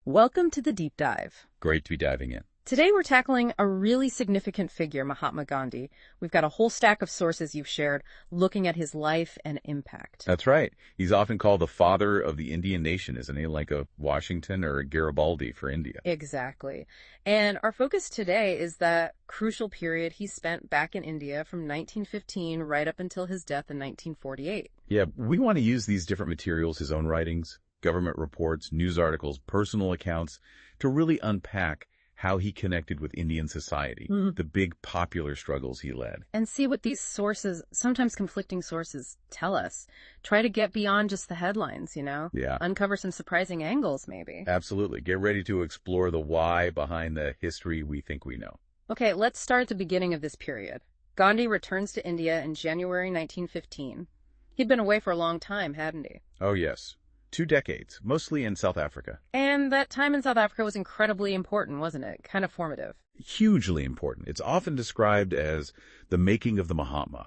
Welcome to the Deep Dive. Great to be diving in. Today we're tackling a really significant figure, Mahatma Gandhi. We've got a whole stack of sources you've shared looking at his life and impact. That's right. He's often called the father of the Indian nation, isn't he? Like a Washington or a Garibaldi for India. Exactly. And our focus today is that crucial period he spent back in India from 1915 right up until his death in 1948. Yeah, we want to use these different materials, his own writings, government reports, news articles, personal accounts, to really unpack how he connected with Indian society, the big popular struggles he led. And see what these sources, sometimes conflicting sources, tell us. Try to get beyond just the headlines, Yeah. Uncover some surprising angles, maybe. Absolutely. Get ready to explore the why behind the history we think we know. Okay, let's start at the beginning of this period. Gandhi returns to India in January 1915. He'd been away for a long time, hadn't he? Oh, yes. 2 decades, mostly in South Africa. And that time in South Africa was incredibly important, wasn't it? Kind of formative. Hugely important. It's often described as the making of the Mahatma.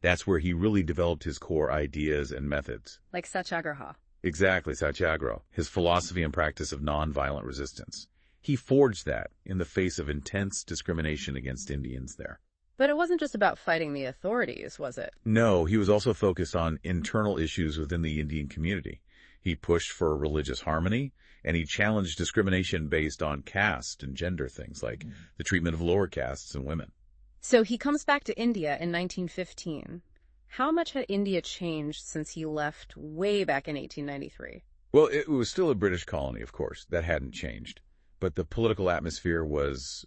That's where he really developed his core ideas and methods. Like Satyagraha. Exactly, Satyagraha, his philosophy and practice of nonviolent resistance. He forged that in the face of intense discrimination against Indians there. But it wasn't just about fighting the authorities, was it? No, he was also focused on internal issues within the Indian community. He pushed for religious harmony, and he challenged discrimination based on caste and gender, things like the treatment of lower castes and women. So he comes back to India in 1915. How much had India changed since he left way back in 1893? Well, it was still a British colony, of course. That hadn't changed. But the political atmosphere was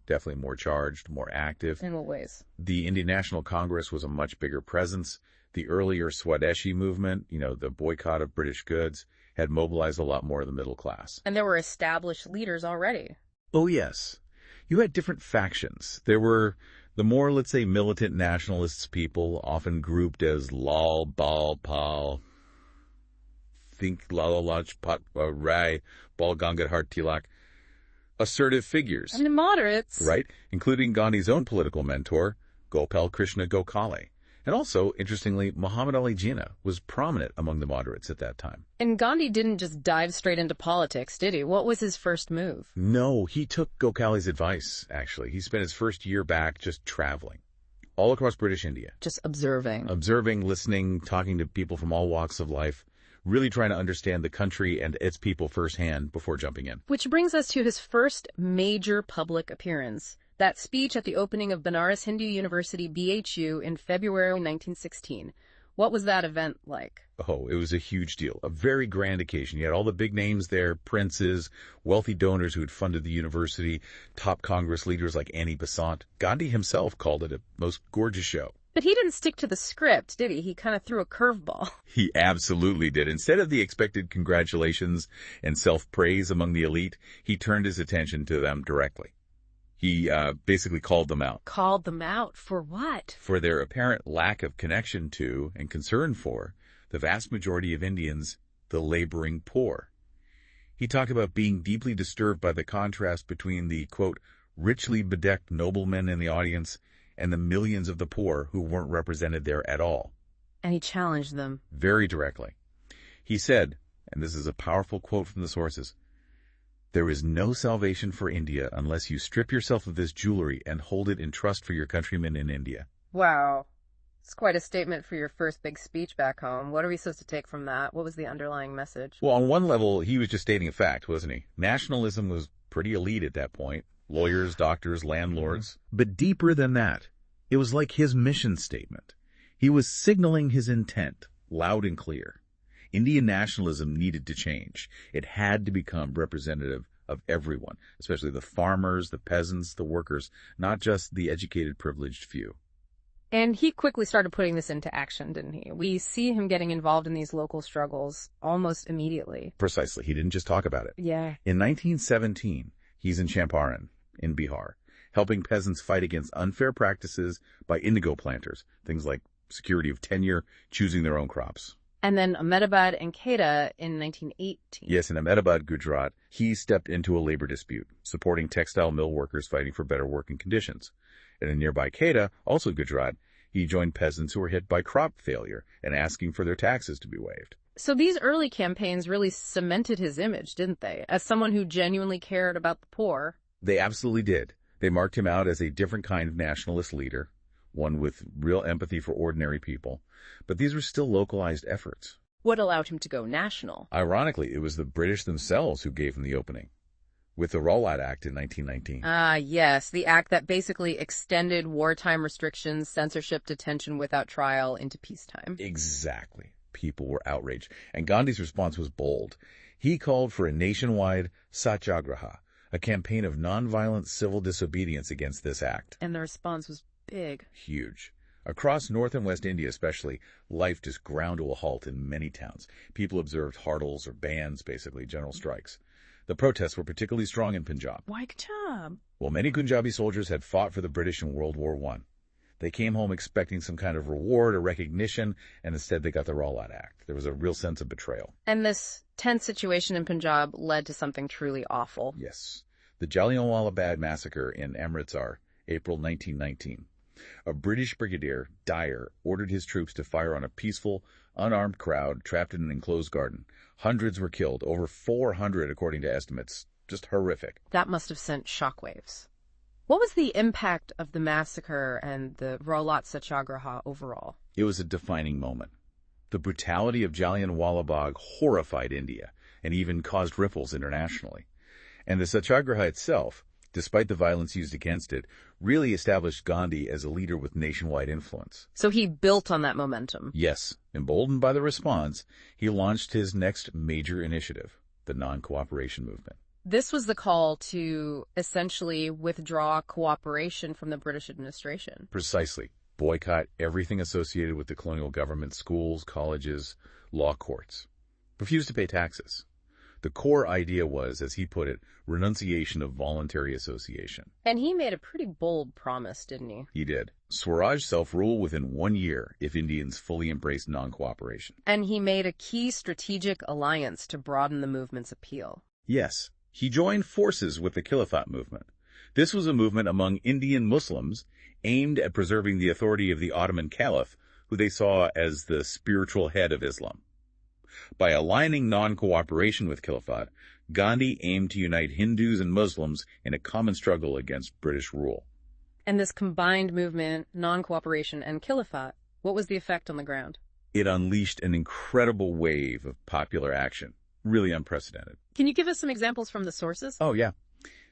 definitely more charged, more active. In what ways? The Indian National Congress was a much bigger presence. The earlier Swadeshi movement, the boycott of British goods, had mobilized a lot more of the middle class. And there were established leaders already. Oh, yes. You had different factions. There were the more, let's say, militant nationalists people, often grouped as Lal, Bal, Pal, Think, Lala Lajpat Rai, Bal Gangadhar Tilak. Assertive figures. And the moderates. Right, including Gandhi's own political mentor, Gopal Krishna Gokhale. And also, interestingly, Muhammad Ali Jinnah was prominent among the moderates at that time. And Gandhi didn't just dive straight into politics, did he? What was his first move? No, he took Gokhale's advice, actually. He spent his first year back just traveling all across British India. Just observing. Observing, listening, talking to people from all walks of life, really trying to understand the country and its people firsthand before jumping in. Which brings us to his first major public appearance. That speech at the opening of Banaras Hindu University, BHU, in February 1916. What was that event like? Oh, it was a huge deal, a very grand occasion. You had all the big names there, princes, wealthy donors who had funded the university, top Congress leaders like Annie Besant. Gandhi himself called it a most gorgeous show. But he didn't stick to the script, did he? He kind of threw a curveball. He absolutely did. Instead of the expected congratulations and self-praise among the elite, he turned his attention to them directly. He basically called them out. Called them out for what? For their apparent lack of connection to and concern for the vast majority of Indians, the laboring poor. He talked about being deeply disturbed by the contrast between the, quote, richly bedecked noblemen in the audience and the millions of the poor who weren't represented there at all. And he challenged them. Very directly. He said, and this is a powerful quote from the sources, "There is no salvation for India unless you strip yourself of this jewelry and hold it in trust for your countrymen in India." Wow. It's quite a statement for your first big speech back home. What are we supposed to take from that? What was the underlying message? Well, on one level, he was just stating a fact, wasn't he? Nationalism was pretty elite at that point. Lawyers, doctors, landlords. But deeper than that, it was like his mission statement. He was signaling his intent, loud and clear. Indian nationalism needed to change. It had to become representative of everyone, especially the farmers, the peasants, the workers, not just the educated, privileged few. And he quickly started putting this into action, didn't he? We see him getting involved in these local struggles almost immediately. Precisely. He didn't just talk about it. Yeah. In 1917, he's in Champaran, in Bihar, helping peasants fight against unfair practices by indigo planters, things like security of tenure, choosing their own crops. And then Ahmedabad and Kedah in 1918. Yes, in Ahmedabad, Gujarat, he stepped into a labor dispute, supporting textile mill workers fighting for better working conditions. And in nearby Kedah, also Gujarat, he joined peasants who were hit by crop failure and asking for their taxes to be waived. So these early campaigns really cemented his image, didn't they? As someone who genuinely cared about the poor. They absolutely did. They marked him out as a different kind of nationalist leader, one with real empathy for ordinary people. But these were still localized efforts. What allowed him to go national? Ironically, it was the British themselves who gave him the opening, with the Rowlatt Act in 1919. Ah, yes, the act that basically extended wartime restrictions, censorship, detention without trial into peacetime. Exactly. People were outraged, and Gandhi's response was bold. He called for a nationwide satyagraha, a campaign of nonviolent civil disobedience against this act. And the response was big. Huge. Across North and West India especially, life just ground to a halt in many towns. People observed hardals or bans, basically, general strikes. The protests were particularly strong in Punjab. Why Punjab? Well, many Punjabi soldiers had fought for the British in World War I. They came home expecting some kind of reward or recognition, and instead they got the Rowlatt Act. There was a real sense of betrayal. And this tense situation in Punjab led to something truly awful. Yes. The Jallianwala Bagh massacre in Amritsar, April 1919. A British brigadier, Dyer, ordered his troops to fire on a peaceful, unarmed crowd trapped in an enclosed garden. Hundreds were killed, over 400 according to estimates. Just horrific. That must have sent shockwaves. What was the impact of the massacre and the Rowlatt Satyagraha overall? It was a defining moment. The brutality of Jallianwala Bagh horrified India and even caused ripples internationally. And the Satyagraha itself, despite the violence used against it, really established Gandhi as a leader with nationwide influence. So he built on that momentum. Yes, emboldened by the response, he launched his next major initiative, the non-cooperation movement. This was the call to essentially withdraw cooperation from the British administration. Precisely. Boycott everything associated with the colonial government, schools, colleges, law courts. Refuse to pay taxes. The core idea was, as he put it, renunciation of voluntary association. And he made a pretty bold promise, didn't he? He did. Swaraj self-rule within 1 year if Indians fully embraced non-cooperation. And he made a key strategic alliance to broaden the movement's appeal. Yes. He joined forces with the Khilafat movement. This was a movement among Indian Muslims aimed at preserving the authority of the Ottoman Caliph, who they saw as the spiritual head of Islam. By aligning non-cooperation with Khilafat, Gandhi aimed to unite Hindus and Muslims in a common struggle against British rule. And this combined movement, non-cooperation and Khilafat, what was the effect on the ground? It unleashed an incredible wave of popular action. Really unprecedented. Can you give us some examples from the sources? Oh, yeah.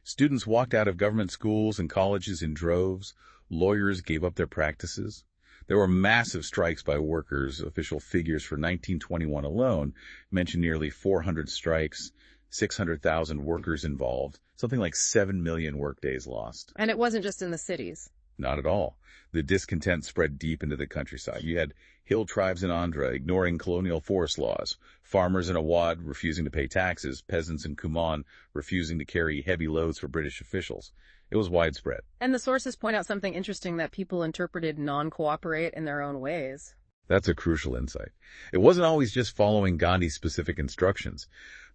Students walked out of government schools and colleges in droves. Lawyers gave up their practices. There were massive strikes by workers. Official figures for 1921 alone mention nearly 400 strikes, 600,000 workers involved, something like 7 million workdays lost. And it wasn't just in the cities. Not at all. The discontent spread deep into the countryside. You had hill tribes in Andhra ignoring colonial forest laws, farmers in Awadh refusing to pay taxes, peasants in Kumaon refusing to carry heavy loads for British officials. It was widespread. And the sources point out something interesting, that people interpreted non-cooperate in their own ways. That's a crucial insight. It wasn't always just following Gandhi's specific instructions.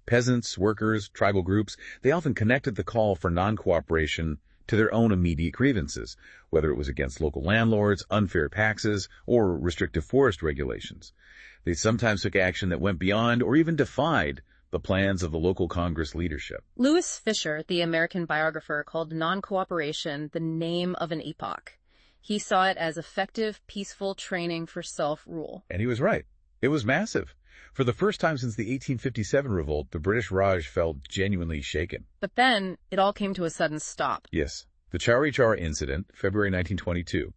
Peasants, workers, tribal groups, they often connected the call for non-cooperation to their own immediate grievances, whether it was against local landlords, unfair taxes, or restrictive forest regulations. They sometimes took action that went beyond or even defied the plans of the local Congress leadership. Louis Fisher, the American biographer, called non-cooperation the name of an epoch. He saw it as effective, peaceful training for self-rule. And he was right. It was massive. For the first time since the 1857 revolt, the British Raj felt genuinely shaken. But then, it all came to a sudden stop. Yes. The Chowri Chowra incident, February 1922.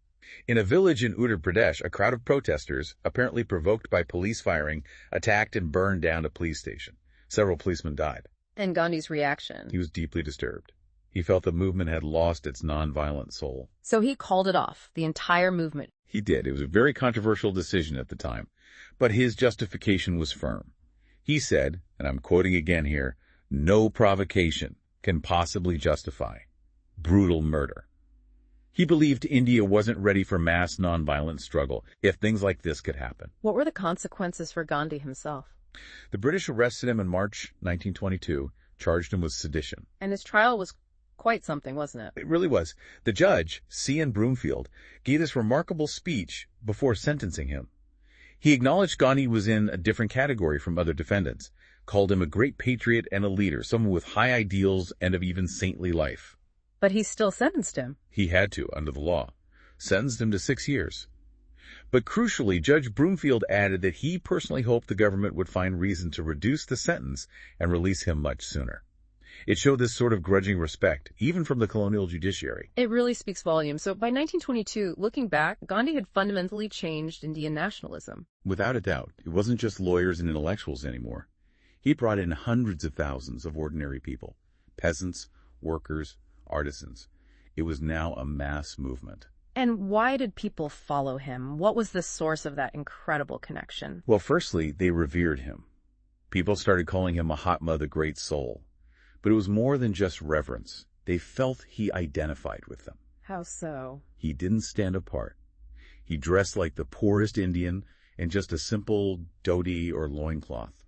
In a village in Uttar Pradesh, a crowd of protesters, apparently provoked by police firing, attacked and burned down a police station. Several policemen died. And Gandhi's reaction? He was deeply disturbed. He felt the movement had lost its nonviolent soul. So he called it off, the entire movement. He did. It was a very controversial decision at the time. But his justification was firm. He said, and I'm quoting again here, "No provocation can possibly justify brutal murder." He believed India wasn't ready for mass nonviolent struggle if things like this could happen. What were the consequences for Gandhi himself? The British arrested him in March 1922, charged him with sedition. And his trial was quite something, wasn't it? It really was. The judge, C.N. Broomfield, gave this remarkable speech before sentencing him. He acknowledged Gandhi was in a different category from other defendants, called him a great patriot and a leader, someone with high ideals and of even saintly life. But he still sentenced him. He had to, under the law. Sentenced him to 6 years. But crucially, Judge Broomfield added that he personally hoped the government would find reason to reduce the sentence and release him much sooner. It showed this sort of grudging respect, even from the colonial judiciary. It really speaks volumes. So by 1922, looking back, Gandhi had fundamentally changed Indian nationalism. Without a doubt, it wasn't just lawyers and intellectuals anymore. He brought in hundreds of thousands of ordinary people, peasants, workers, artisans. It was now a mass movement. And why did people follow him? What was the source of that incredible connection? Well, firstly, they revered him. People started calling him Mahatma, the Great Soul. But it was more than just reverence. They felt he identified with them. How so? He didn't stand apart. He dressed like the poorest Indian in just a simple dhoti or loincloth.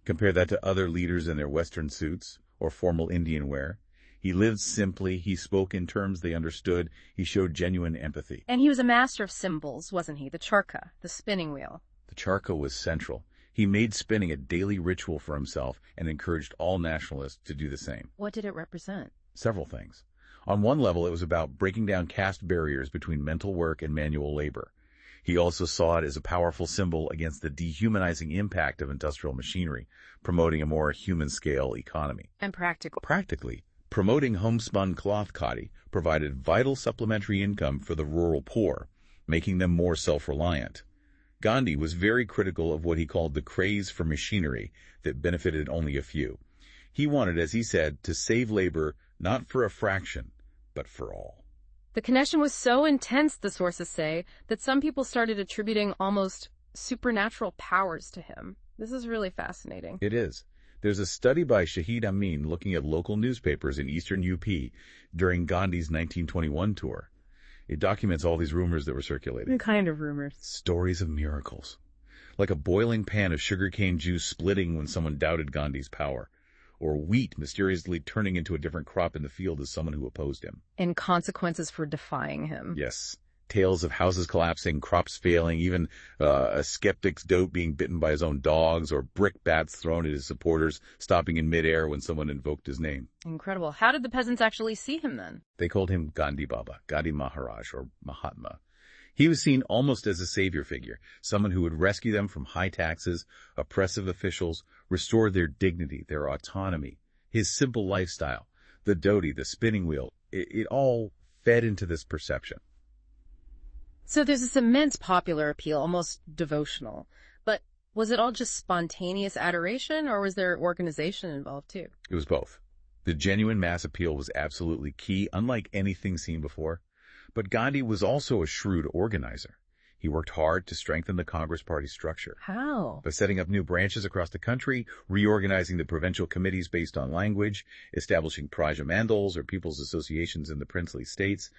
Compare that to other leaders in their Western suits or formal Indian wear. He lived simply, he spoke in terms they understood, he showed genuine empathy. And he was a master of symbols, wasn't he? The charkha, the spinning wheel. The charkha was central. He made spinning a daily ritual for himself and encouraged all nationalists to do the same. What did it represent? Several things. On one level, it was about breaking down caste barriers between mental work and manual labor. He also saw it as a powerful symbol against the dehumanizing impact of industrial machinery, promoting a more human-scale economy. And practical. Practically, promoting homespun cloth khadi provided vital supplementary income for the rural poor, making them more self-reliant. Gandhi was very critical of what he called the craze for machinery that benefited only a few. He wanted, as he said, to save labor not for a fraction, but for all. The connection was so intense, the sources say, that some people started attributing almost supernatural powers to him. This is really fascinating. It is. There's a study by Shahid Amin looking at local newspapers in eastern UP during Gandhi's 1921 tour. It documents all these rumors that were circulating. What kind of rumors? Stories of miracles. Like a boiling pan of sugarcane juice splitting when someone doubted Gandhi's power, or wheat mysteriously turning into a different crop in the field as someone who opposed him. And consequences for defying him. Yes. Tales of houses collapsing, crops failing, even a skeptic's dope being bitten by his own dogs, or brick bats thrown at his supporters, stopping in midair when someone invoked his name. Incredible. How did the peasants actually see him then? They called him Gandhi Baba, Gandhi Maharaj, or Mahatma. He was seen almost as a savior figure, someone who would rescue them from high taxes, oppressive officials, restore their dignity, their autonomy. His simple lifestyle, the dhoti, the spinning wheel, it all fed into this perception. So there's this immense popular appeal, almost devotional. But was it all just spontaneous adoration, or was there organization involved too? It was both. The genuine mass appeal was absolutely key, unlike anything seen before. But Gandhi was also a shrewd organizer. He worked hard to strengthen the Congress Party structure. How? By setting up new branches across the country, reorganizing the provincial committees based on language, establishing Praja Mandals or people's associations in the princely states.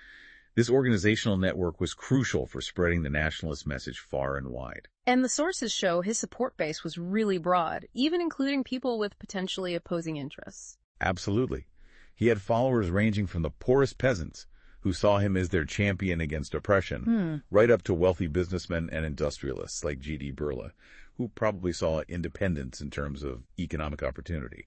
This organizational network was crucial for spreading the nationalist message far and wide. And the sources show his support base was really broad, even including people with potentially opposing interests. Absolutely. He had followers ranging from the poorest peasants, who saw him as their champion against oppression, right up to wealthy businessmen and industrialists like G.D. Birla, who probably saw independence in terms of economic opportunity.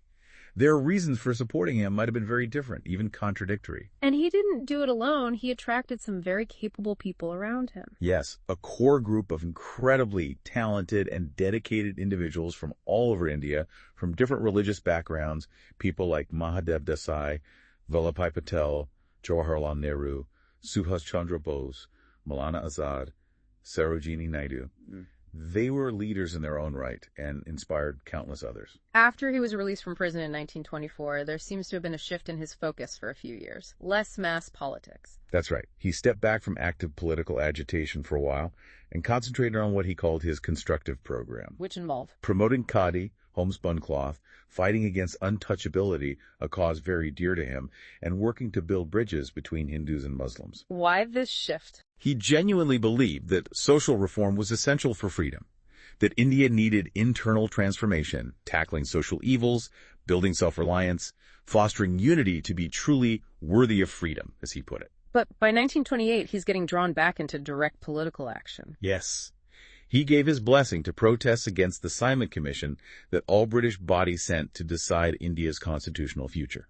Their reasons for supporting him might have been very different, even contradictory. And he didn't do it alone. He attracted some very capable people around him. Yes, a core group of incredibly talented and dedicated individuals from all over India, from different religious backgrounds, people like Mahadev Desai, Vallabhbhai Patel, Jawaharlal Nehru, Subhas Chandra Bose, Maulana Azad, Sarojini Naidu. They were leaders in their own right and inspired countless others. After he was released from prison in 1924, there seems to have been a shift in his focus for a few years. Less mass politics. That's right. He stepped back from active political agitation for a while and concentrated on what he called his constructive program. Which involved? Promoting khadi, homespun cloth, fighting against untouchability, a cause very dear to him, and working to build bridges between Hindus and Muslims. Why this shift? He genuinely believed that social reform was essential for freedom, that India needed internal transformation, tackling social evils, building self-reliance, fostering unity to be truly worthy of freedom, as he put it. But by 1928, he's getting drawn back into direct political action. Yes. He gave his blessing to protests against the Simon Commission that all British bodies sent to decide India's constitutional future.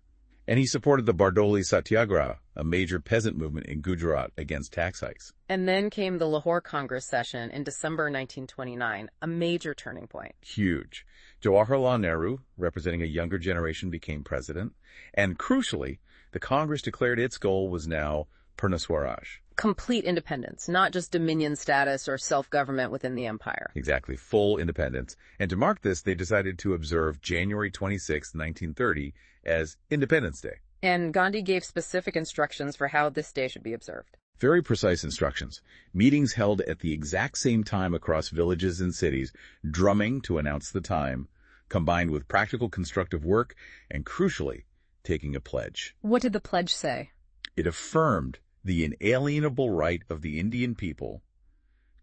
And he supported the Bardoli Satyagraha, a major peasant movement in Gujarat against tax hikes. And then came the Lahore Congress session in December 1929, a major turning point. Huge. Jawaharlal Nehru, representing a younger generation, became president. And crucially, the Congress declared its goal was now Purna Swaraj. Complete independence, not just dominion status or self-government within the empire. Exactly, full independence. And to mark this, they decided to observe January 26, 1930, as Independence Day. And Gandhi gave specific instructions for how this day should be observed. Very precise instructions. Meetings held at the exact same time across villages and cities, drumming to announce the time, combined with practical constructive work, and crucially, taking a pledge. What did the pledge say? It affirmed the inalienable right of the Indian people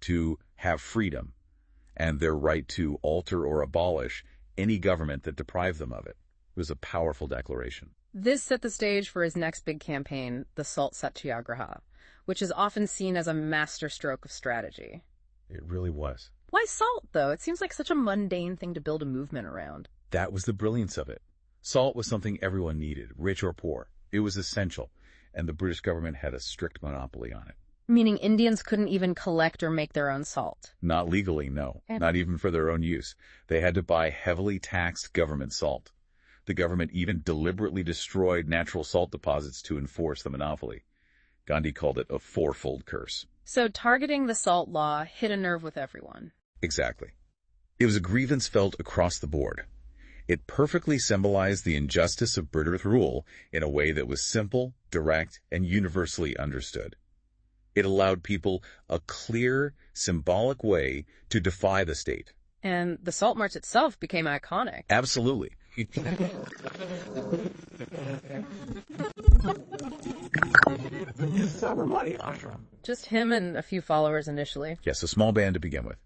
to have freedom and their right to alter or abolish any government that deprived them of it. It was a powerful declaration. This set the stage for his next big campaign, the Salt Satyagraha, which is often seen as a masterstroke of strategy. It really was. Why salt, though? It seems like such a mundane thing to build a movement around. That was the brilliance of it. Salt was something everyone needed, rich or poor. It was essential, and the British government had a strict monopoly on it. Meaning Indians couldn't even collect or make their own salt. Not legally, no. Not even for their own use. They had to buy heavily taxed government salt. The government even deliberately destroyed natural salt deposits to enforce the monopoly. Gandhi called it a fourfold curse. So targeting the salt law hit a nerve with everyone. Exactly. It was a grievance felt across the board. It perfectly symbolized the injustice of British rule in a way that was simple, direct, and universally understood. It allowed people a clear, symbolic way to defy the state. And the Salt March itself became iconic. Absolutely. Just him and a few followers initially. Yes, a small band to begin with.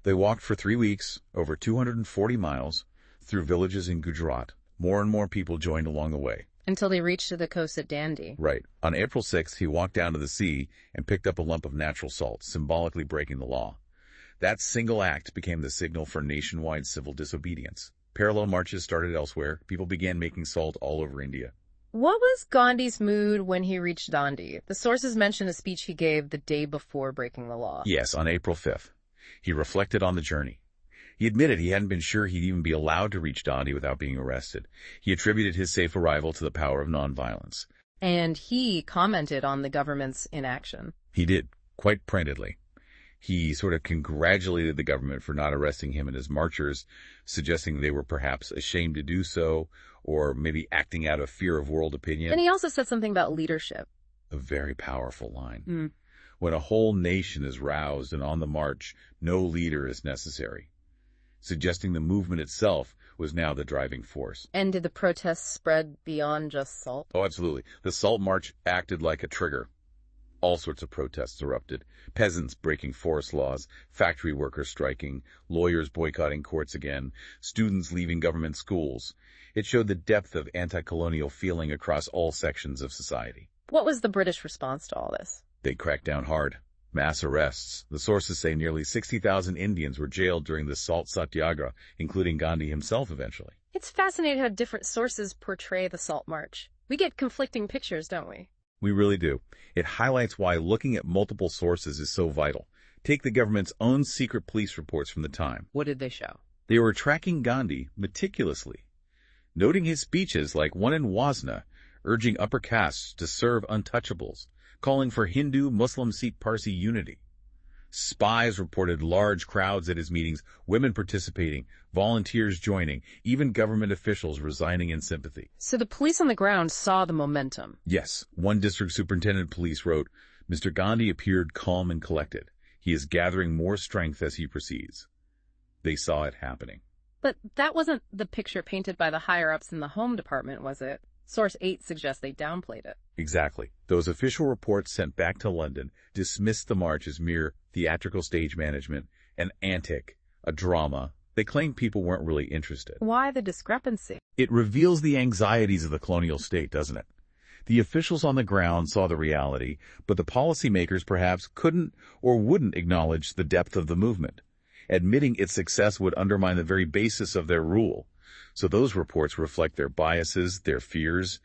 They walked for 3 weeks, over 240 miles, through villages in Gujarat. More and more people joined along the way. Until they reached to the coast at Dandi. Right. On April 6th, he walked down to the sea and picked up a lump of natural salt, symbolically breaking the law. That single act became the signal for nationwide civil disobedience. Parallel marches started elsewhere. People began making salt all over India. What was Gandhi's mood when he reached Dandi? The sources mention a speech he gave the day before breaking the law. Yes, on April 5th. He reflected on the journey. He admitted he hadn't been sure he'd even be allowed to reach Dandi without being arrested. He attributed his safe arrival to the power of nonviolence. And he commented on the government's inaction. He did, quite pointedly. He sort of congratulated the government for not arresting him and his marchers, suggesting they were perhaps ashamed to do so, or maybe acting out of fear of world opinion. And he also said something about leadership. A very powerful line. When a whole nation is roused and on the march, no leader is necessary. Suggesting the movement itself was now the driving force. And did the protests spread beyond just salt? Oh, absolutely. The Salt March acted like a trigger. All sorts of protests erupted. Peasants breaking forest laws, factory workers striking, lawyers boycotting courts again, students leaving government schools. It showed the depth of anti-colonial feeling across all sections of society. What was the British response to all this? They cracked down hard. Mass arrests. The sources say nearly 60,000 Indians were jailed during the Salt Satyagraha, including Gandhi himself eventually. It's fascinating how different sources portray the Salt March. We get conflicting pictures, don't we? We really do. It highlights why looking at multiple sources is so vital. Take the government's own secret police reports from the time. What did they show? They were tracking Gandhi meticulously, noting his speeches like one in Wasna, urging upper castes to serve untouchables, calling for Hindu, Muslim, Sikh, Parsi unity. Spies reported large crowds at his meetings, women participating, volunteers joining, even government officials resigning in sympathy. So the police on the ground saw the momentum. Yes. One district superintendent of police wrote, Mr. Gandhi appeared calm and collected. He is gathering more strength as he proceeds. They saw it happening. But that wasn't the picture painted by the higher-ups in the Home Department, was it? Source 8 suggests they downplayed it. Exactly. Those official reports sent back to London dismissed the march as mere theatrical stage management, an antic, a drama. They claimed people weren't really interested. Why the discrepancy? It reveals the anxieties of the colonial state, doesn't it? The officials on the ground saw the reality, but the policymakers perhaps couldn't or wouldn't acknowledge the depth of the movement. Admitting its success would undermine the very basis of their rule. So those reports reflect their biases, their fears,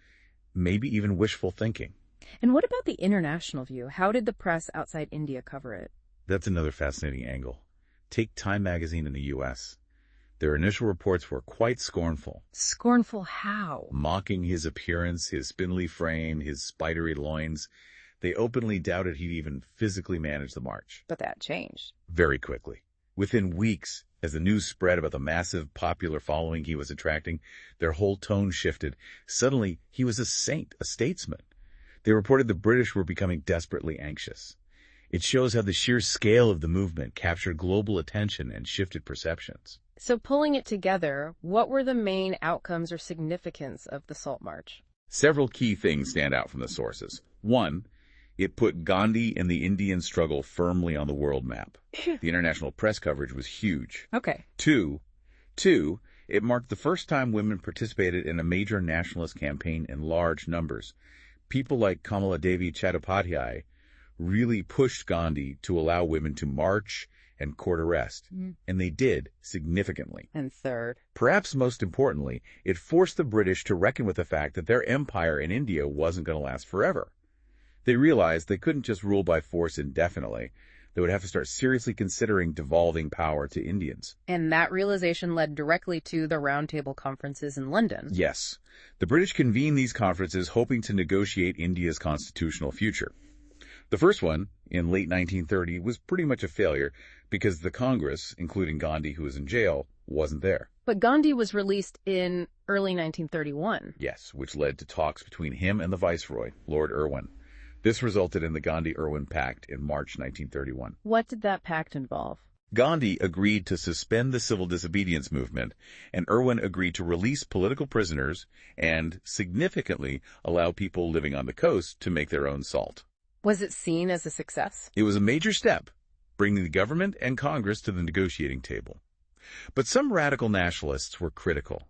maybe even wishful thinking. And what about the international view? How did the press outside India cover it? That's another fascinating angle. Take Time magazine in the U.S. Their initial reports were quite scornful. Scornful how? Mocking his appearance, his spindly frame, his spidery loins. They openly doubted he'd even physically manage the march. But that changed. Very quickly. Within weeks, as the news spread about the massive popular following he was attracting, their whole tone shifted. Suddenly, he was a saint, a statesman. They reported the British were becoming desperately anxious. It shows how the sheer scale of the movement captured global attention and shifted perceptions. So pulling it together, what were the main outcomes or significance of the Salt March? Several key things stand out from the sources. One, it put Gandhi and the Indian struggle firmly on the world map. The international press coverage was huge. Okay. Two, it marked the first time women participated in a major nationalist campaign in large numbers. People like Kamala Devi Chattopadhyay really pushed Gandhi to allow women to march and court arrest, and they did significantly. And third, perhaps most importantly, it forced the British to reckon with the fact that their empire in India wasn't going to last forever. They realized they couldn't just rule by force indefinitely. They would have to start seriously considering devolving power to Indians. And that realization led directly to the Roundtable Conferences in London. Yes. The British convened these conferences hoping to negotiate India's constitutional future. The first one, in late 1930, was pretty much a failure because the Congress, including Gandhi, who was in jail, wasn't there. But Gandhi was released in early 1931. Yes, which led to talks between him and the Viceroy, Lord Irwin. This resulted in the Gandhi-Irwin Pact in March 1931. What did that pact involve? Gandhi agreed to suspend the civil disobedience movement, and Irwin agreed to release political prisoners and, significantly, allow people living on the coast to make their own salt. Was it seen as a success? It was a major step, bringing the government and Congress to the negotiating table. But some radical nationalists were critical.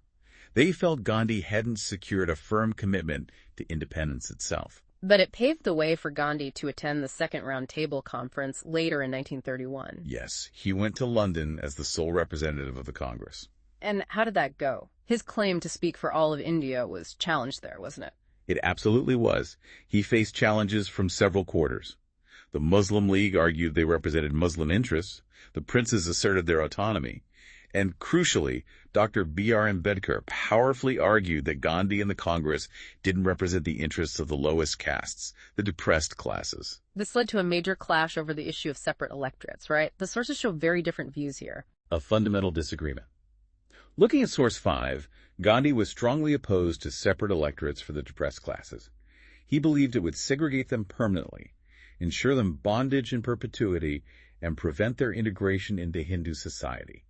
They felt Gandhi hadn't secured a firm commitment to independence itself. But it paved the way for Gandhi to attend the Second Roundtable Conference later in 1931. Yes, he went to London as the sole representative of the Congress. And how did that go? His claim to speak for all of India was challenged there, wasn't it? It absolutely was. He faced challenges from several quarters. The Muslim League argued they represented Muslim interests. The princes asserted their autonomy. And crucially, Dr. B.R. Ambedkar powerfully argued that Gandhi and the Congress didn't represent the interests of the lowest castes, the depressed classes. This led to a major clash over the issue of separate electorates, right? The sources show very different views here. A fundamental disagreement. Looking at Source 5, Gandhi was strongly opposed to separate electorates for the depressed classes. He believed it would segregate them permanently, ensure them bondage in perpetuity, and prevent their integration into Hindu society.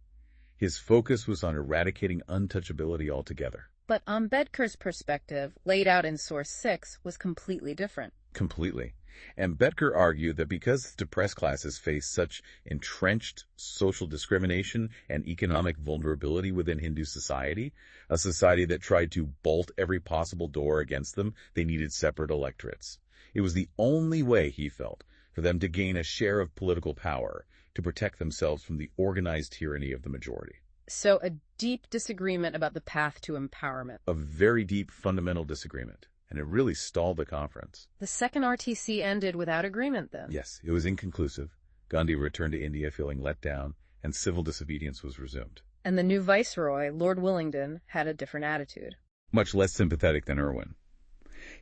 His focus was on eradicating untouchability altogether. But Ambedkar's perspective, laid out in Source 6, was completely different. Completely. Ambedkar argued that because the depressed classes face such entrenched social discrimination and economic vulnerability within Hindu society, a society that tried to bolt every possible door against them, they needed separate electorates. It was the only way, he felt, for them to gain a share of political power, to protect themselves from the organized tyranny of the majority. So a deep disagreement about the path to empowerment. A very deep fundamental disagreement. And it really stalled the conference. The second RTC ended without agreement then? Yes, it was inconclusive. Gandhi returned to India feeling let down, and civil disobedience was resumed. And the new viceroy, Lord Willingdon, had a different attitude. Much less sympathetic than Irwin.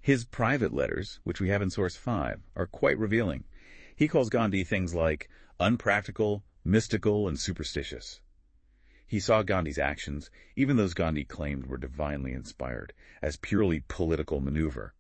His private letters, which we have in Source 5, are quite revealing. He calls Gandhi things like unpractical, mystical, and superstitious. He saw Gandhi's actions, even those Gandhi claimed were divinely inspired, as purely political maneuver.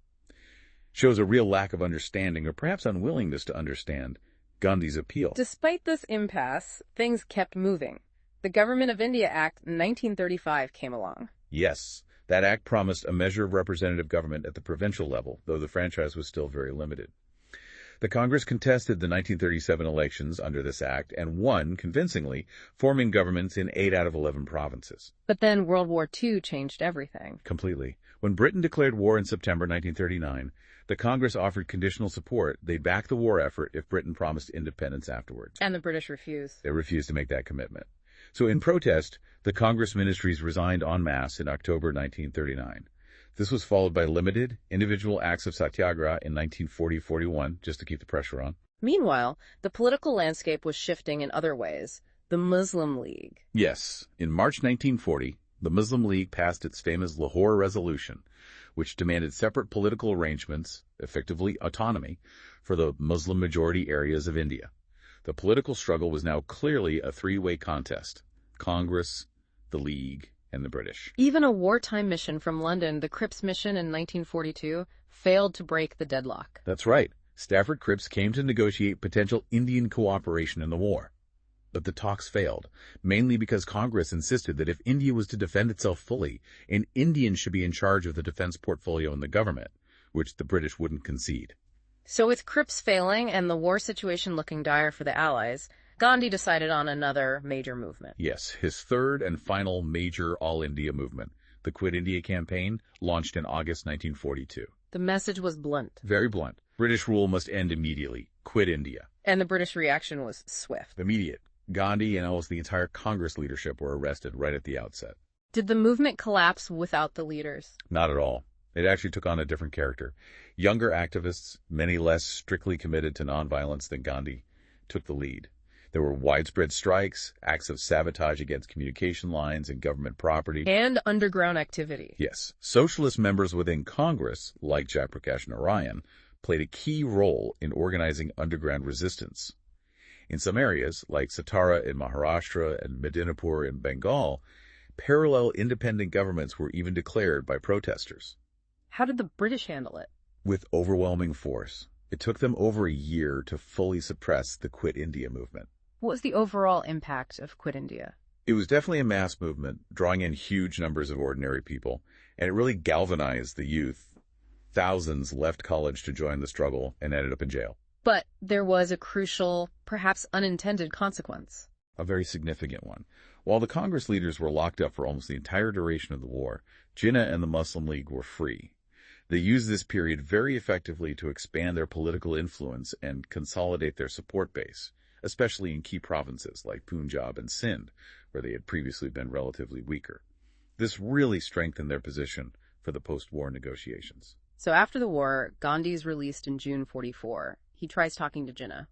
Shows a real lack of understanding, or perhaps unwillingness to understand, Gandhi's appeal. Despite this impasse, things kept moving. The Government of India Act 1935 came along. Yes, that act promised a measure of representative government at the provincial level, though the franchise was still very limited. The Congress contested the 1937 elections under this act and won convincingly, forming governments in 8 out of 11 provinces. But then World War II changed everything. Completely. When Britain declared war in September 1939, the Congress offered conditional support. They'd back the war effort if Britain promised independence afterwards. And the British refused. They refused to make that commitment. So in protest, the Congress ministries resigned en masse in October 1939. This was followed by limited, individual acts of satyagraha in 1940-41, just to keep the pressure on. Meanwhile, the political landscape was shifting in other ways. The Muslim League. Yes, in March 1940, the Muslim League passed its famous Lahore Resolution, which demanded separate political arrangements, effectively autonomy, for the Muslim-majority areas of India. The political struggle was now clearly a three-way contest: Congress, the League, and the British. Even a wartime mission from London, the Cripps mission in 1942, failed to break the deadlock. That's right. Stafford Cripps came to negotiate potential Indian cooperation in the war. But the talks failed, mainly because Congress insisted that if India was to defend itself fully, an Indian should be in charge of the defense portfolio in the government, which the British wouldn't concede. So with Cripps failing and the war situation looking dire for the Allies, Gandhi decided on another major movement. Yes, his third and final major all-India movement, the Quit India campaign, launched in August 1942. The message was blunt. Very blunt. British rule must end immediately. Quit India. And the British reaction was swift. Immediate. Gandhi and almost the entire Congress leadership were arrested right at the outset. Did the movement collapse without the leaders? Not at all. It actually took on a different character. Younger activists, many less strictly committed to nonviolence than Gandhi, took the lead. There were widespread strikes, acts of sabotage against communication lines and government property. And underground activity. Yes. Socialist members within Congress, like Jayaprakash Narayan, played a key role in organizing underground resistance. In some areas, like Satara in Maharashtra and Medinipur in Bengal, parallel independent governments were even declared by protesters. How did the British handle it? With overwhelming force. It took them over a year to fully suppress the Quit India movement. What was the overall impact of Quit India? It was definitely a mass movement, drawing in huge numbers of ordinary people, and it really galvanized the youth. Thousands left college to join the struggle and ended up in jail. But there was a crucial, perhaps unintended consequence. A very significant one. While the Congress leaders were locked up for almost the entire duration of the war, Jinnah and the Muslim League were free. They used this period very effectively to expand their political influence and consolidate their support base, especially in key provinces like Punjab and Sindh, where they had previously been relatively weaker. This really strengthened their position for the post-war negotiations. So after the war, Gandhi is released in June 44. He tries talking to Jinnah.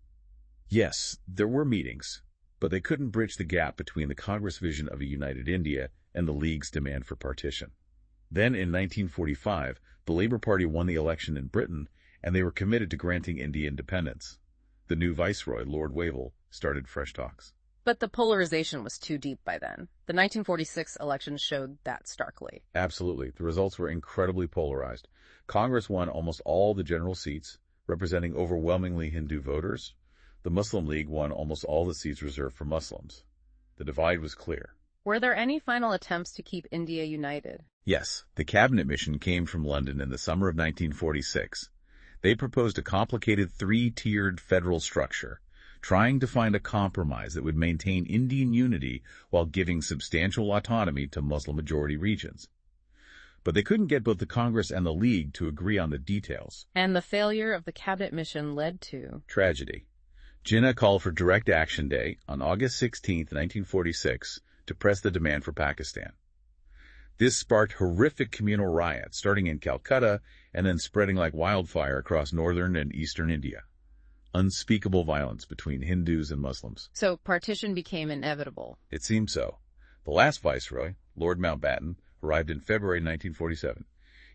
Yes, there were meetings, but they couldn't bridge the gap between the Congress vision of a united India and the League's demand for partition. Then in 1945, the Labour Party won the election in Britain, and they were committed to granting India independence. The new viceroy, Lord Wavell, started fresh talks. But the polarization was too deep by then. The 1946 election showed that starkly. Absolutely. The results were incredibly polarized. Congress won almost all the general seats, representing overwhelmingly Hindu voters. The Muslim League won almost all the seats reserved for Muslims. The divide was clear. Were there any final attempts to keep India united? Yes, the cabinet mission came from London in the summer of 1946. They proposed a complicated three-tiered federal structure, trying to find a compromise that would maintain Indian unity while giving substantial autonomy to Muslim-majority regions. But they couldn't get both the Congress and the League to agree on the details. And the failure of the cabinet mission led to tragedy. Jinnah called for Direct Action Day on August 16, 1946, to press the demand for Pakistan. This sparked horrific communal riots, starting in Calcutta and then spreading like wildfire across northern and eastern India. Unspeakable violence between Hindus and Muslims. So partition became inevitable. It seemed so. The last viceroy, Lord Mountbatten, arrived in February 1947.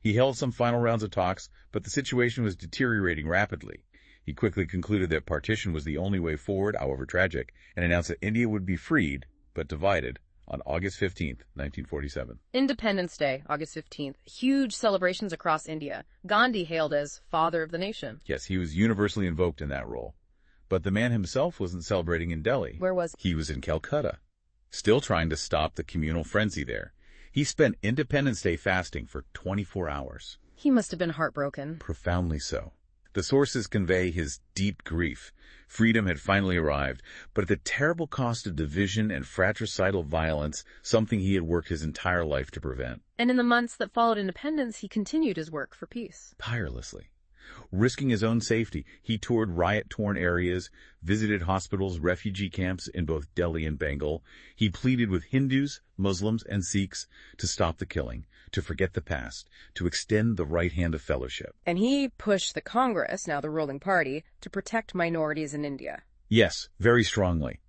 He held some final rounds of talks, but the situation was deteriorating rapidly. He quickly concluded that partition was the only way forward, however tragic, and announced that India would be freed, but divided, on August 15, 1947. Independence Day, August 15th. Huge celebrations across India. Gandhi hailed as father of the nation. Yes, he was universally invoked in that role. But the man himself wasn't celebrating in Delhi. Where was he? He was in Calcutta, still trying to stop the communal frenzy there. He spent Independence Day fasting for 24 hours. He must have been heartbroken. Profoundly so. The sources convey his deep grief. Freedom had finally arrived, but at the terrible cost of division and fratricidal violence, something he had worked his entire life to prevent. And in the months that followed independence, he continued his work for peace. Tirelessly. Risking his own safety, he toured riot-torn areas, visited hospitals, refugee camps in both Delhi and Bengal. He pleaded with Hindus, Muslims, and Sikhs to stop the killing, to forget the past, to extend the right hand of fellowship. And he pushed the Congress, now the ruling party, to protect minorities in India. Yes, very strongly.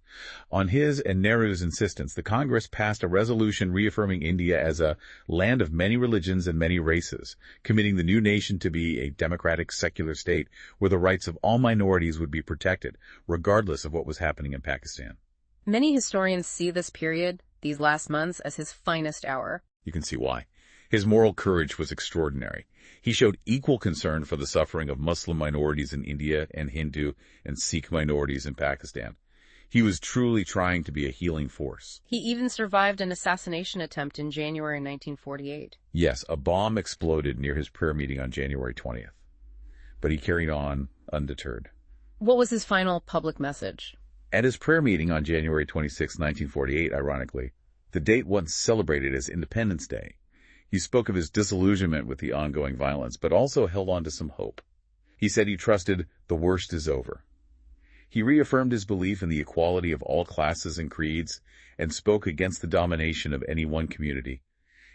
On his and Nehru's insistence, the Congress passed a resolution reaffirming India as a land of many religions and many races, committing the new nation to be a democratic, secular state where the rights of all minorities would be protected, regardless of what was happening in Pakistan. Many historians see this period, these last months, as his finest hour. You can see why. His moral courage was extraordinary. He showed equal concern for the suffering of Muslim minorities in India and Hindu and Sikh minorities in Pakistan. He was truly trying to be a healing force. He even survived an assassination attempt in January 1948. Yes, a bomb exploded near his prayer meeting on January 20th. But he carried on undeterred. What was his final public message? At his prayer meeting on January 26, 1948, ironically, the date once celebrated as Independence Day, he spoke of his disillusionment with the ongoing violence, but also held on to some hope. He said he trusted the worst is over. He reaffirmed his belief in the equality of all classes and creeds and spoke against the domination of any one community.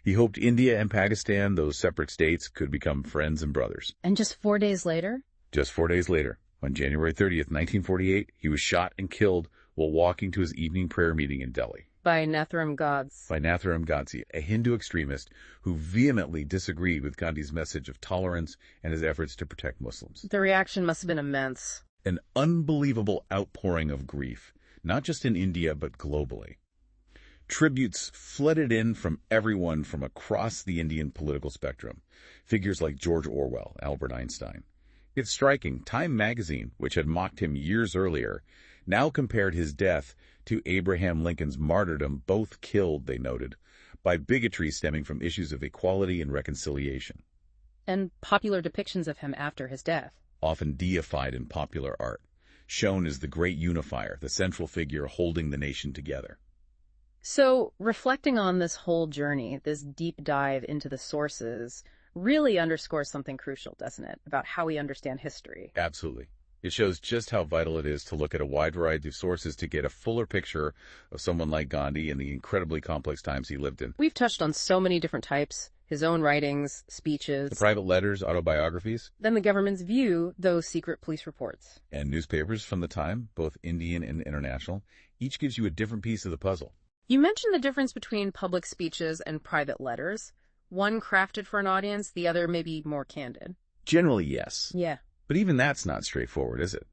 He hoped India and Pakistan, those separate states, could become friends and brothers. And just 4 days later? Just 4 days later, on January 30th, 1948, he was shot and killed while walking to his evening prayer meeting in Delhi. By Nathuram Godse, a Hindu extremist who vehemently disagreed with Gandhi's message of tolerance and his efforts to protect Muslims. The reaction must have been immense. An unbelievable outpouring of grief, not just in India, but globally. Tributes flooded in from everyone from across the Indian political spectrum, figures like George Orwell, Albert Einstein. It's striking, Time magazine, which had mocked him years earlier, now compared his death to Abraham Lincoln's martyrdom, both killed, they noted, by bigotry stemming from issues of equality and reconciliation. And popular depictions of him after his death. Often deified in popular art, shown as the great unifier, the central figure holding the nation together. So, reflecting on this whole journey, this deep dive into the sources, really underscores something crucial, doesn't it, about how we understand history? Absolutely. It shows just how vital it is to look at a wide variety of sources to get a fuller picture of someone like Gandhi and the incredibly complex times he lived in. We've touched on so many different types. His own writings, speeches. The private letters, autobiographies. Then the government's view, those secret police reports. And newspapers from the time, both Indian and international. Each gives you a different piece of the puzzle. You mentioned the difference between public speeches and private letters. One crafted for an audience, the other maybe more candid. Generally, yes. Yeah. But even that's not straightforward, is it?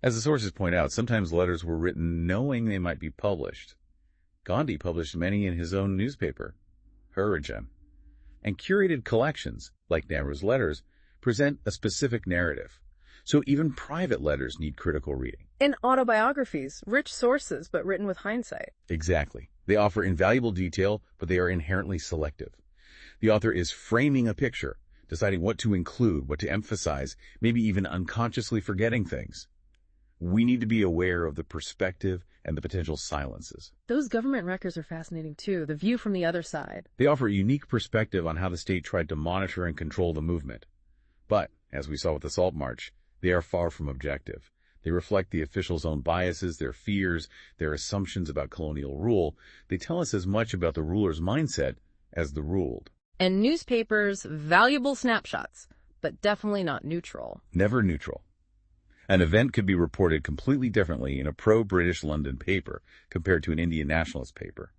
As the sources point out, sometimes letters were written knowing they might be published. Gandhi published many in his own newspaper, Harijan. And curated collections, like Nehru's letters, present a specific narrative. So even private letters need critical reading. And autobiographies, rich sources, but written with hindsight. Exactly. They offer invaluable detail, but they are inherently selective. The author is framing a picture, deciding what to include, what to emphasize, maybe even unconsciously forgetting things. We need to be aware of the perspective and the potential silences. Those government records are fascinating too, the view from the other side. They offer a unique perspective on how the state tried to monitor and control the movement. But, as we saw with the Salt March, they are far from objective. They reflect the officials' own biases, their fears, their assumptions about colonial rule. They tell us as much about the ruler's mindset as the ruled. And newspapers, valuable snapshots, but definitely not neutral. Never neutral. An event could be reported completely differently in a pro-British London paper compared to an Indian nationalist paper.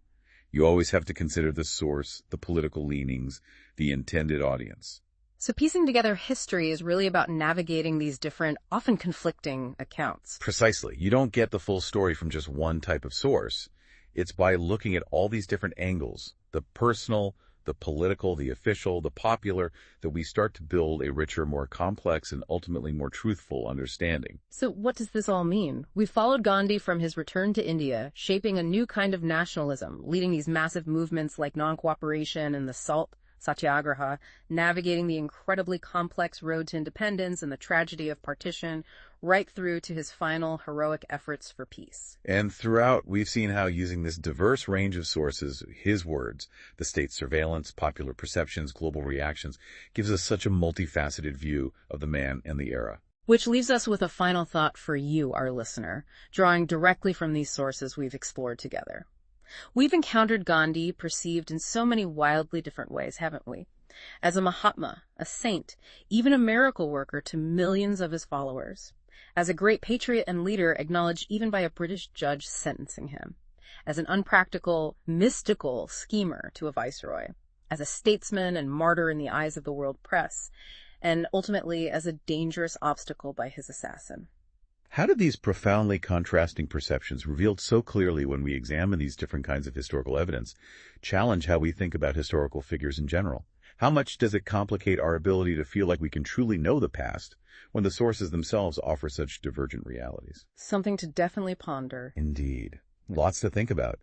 You always have to consider the source, the political leanings, the intended audience. So piecing together history is really about navigating these different, often conflicting accounts. Precisely. You don't get the full story from just one type of source. It's by looking at all these different angles, the personal, the political, the official, the popular, that we start to build a richer, more complex, and ultimately more truthful understanding. So what does this all mean? We've followed Gandhi from his return to India, shaping a new kind of nationalism, leading these massive movements like non-cooperation and the Salt Satyagraha, navigating the incredibly complex road to independence and the tragedy of partition, right through to his final heroic efforts for peace. And throughout, we've seen how using this diverse range of sources, his words, the state's surveillance, popular perceptions, global reactions, gives us such a multifaceted view of the man and the era. Which leaves us with a final thought for you, our listener, drawing directly from these sources we've explored together. We've encountered Gandhi perceived in so many wildly different ways, haven't we? As a Mahatma, a saint, even a miracle worker to millions of his followers. As a great patriot and leader acknowledged even by a British judge sentencing him. As an unpractical, mystical schemer to a viceroy. As a statesman and martyr in the eyes of the world press. And ultimately as a dangerous obstacle by his assassin. How did these profoundly contrasting perceptions, revealed so clearly when we examine these different kinds of historical evidence, challenge how we think about historical figures in general? How much does it complicate our ability to feel like we can truly know the past when the sources themselves offer such divergent realities? Something to definitely ponder. Indeed. Lots to think about.